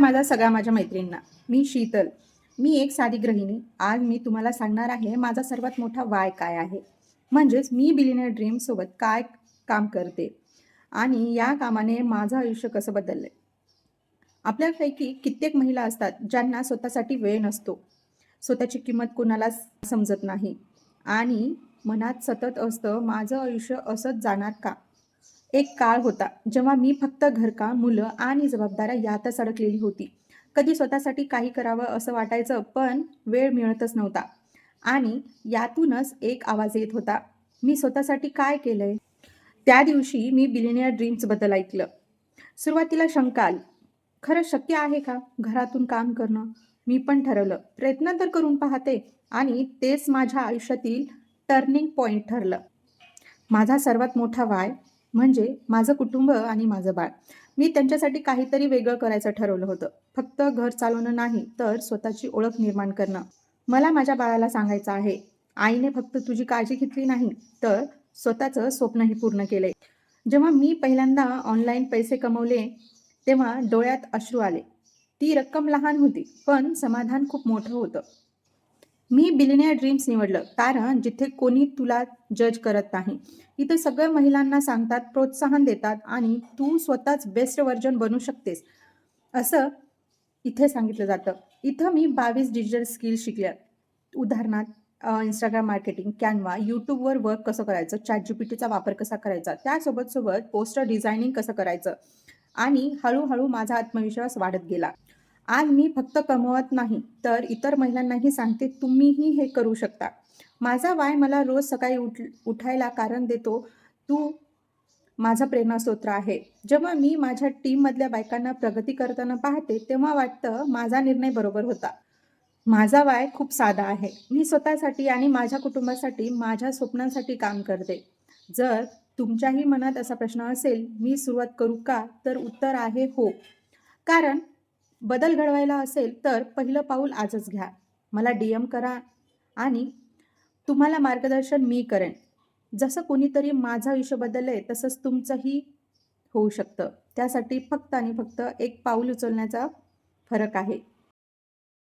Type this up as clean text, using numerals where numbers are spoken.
नमस्कार माझ्या मैत्रिणींना. मी शीतल. मी एक साधी गृहिणी. आज मी तुम्हाला सांगणार आहे माझा सर्वात मोठा वाय काय आहे. म्हणजेच मी बिलियनियर ड्रीम सोबत काय काम करते आणि या कामाने माझं आयुष्य कसं बदललंय. आपल्यापैकी कित्येक महिला असतात ज्यांना स्वतःसाठी वेळ नसतो. स्वतःची किंमत कुणालाच समजत नाही आणि मनात सतत असतं माझं आयुष्य असंच जाणार का? एक काळ होता जेव्हा मी फक्त घरकाम, मुलं आणि जबाबदाऱ्या यातच अडकलेली होती. कधी स्वतःसाठी काही करावं असं वाटायचं, पण वेळ मिळतच नव्हता. आणि यातूनच एक आवाज येत होता, मी स्वतःसाठी काय केलंय? त्या दिवशी मी बिलियनियर ड्रीम्सबद्दल ऐकलं. सुरुवातीला शंका आली. खरंच शक्य आहे का घरातून काम करणं? मी पण ठरवलं, प्रयत्न तर करून पाहते आणि तेच माझ्या आयुष्यातील टर्निंग पॉइंट ठरलं. माझा सर्वात मोठा वाय म्हणजे माझं कुटुंब आणि माझं बाळ. मी त्यांच्यासाठी काहीतरी वेगळं करायचं ठरवलं होतं. फक्त घर चालवणं नाही, तर स्वतःची ओळख निर्माण करणं. मला माझ्या बाळाला सांगायचं आहे, आईने फक्त तुझी काळजी घेतली नाही, तर स्वतःचं स्वप्नही पूर्ण केलंय. जेव्हा मी पहिल्यांदा ऑनलाईन पैसे कमवले, तेव्हा डोळ्यात अश्रू आले. ती रक्कम लहान होती, पण समाधान खूप मोठं होतं. मी बिलियनियर ड्रीम्स निवडलं कारण जिथे कोणी तुला जज करत नाही. इथे सगळ्या महिलांना सांगतात, प्रोत्साहन देतात आणि तू स्वतःच बेस्ट व्हर्जन बनू शकतेस, असं इथे सांगितलं जातं. इथं मी 22 डिजिटल स्किल्स शिकल्या. उदाहरणार्थ Instagram मार्केटिंग, Canva, YouTubeवर वर्क कसं करायचं, ChatGPTचा वापर कसा करायचा, त्यासोबत पोस्टर डिझायनिंग कसं करायचं आणि हळू माझा आत्मविश्वास वाढत गेला. आज मी फक्त कमवत नाही, तर इतर महिलांनाही सांगते, तुम्हीही हे करू शकता. माझा वाय मला रोज सकाळी उठायला कारण देतो. तू माझा प्रेरणास्त्रोत आहे. जेव्हा मी माझ्या टीममधल्या बायकांना प्रगती करताना पाहते, तेव्हा वाटतं माझा निर्णय बरोबर होता. माझा वाय खूप साधा आहे. मी स्वतःसाठी आणि माझ्या कुटुंबासाठी, माझ्या स्वप्नांसाठी काम करते. जर तुमच्याही मनात असा प्रश्न असेल, मी सुरुवात करू का? तर उत्तर आहे हो. कारण बदल घडवायला असेल तर पहिलं पाऊल आजच घ्या. मला DM करा आणि तुम्हाला मार्गदर्शन मी करेन. जसं कोणीतरी माझं आयुष्य बदललंय तसंच तुमचंही होऊ शकतं. त्यासाठी फक्त आणि फक्त एक पाऊल उचलण्याचा फरक आहे.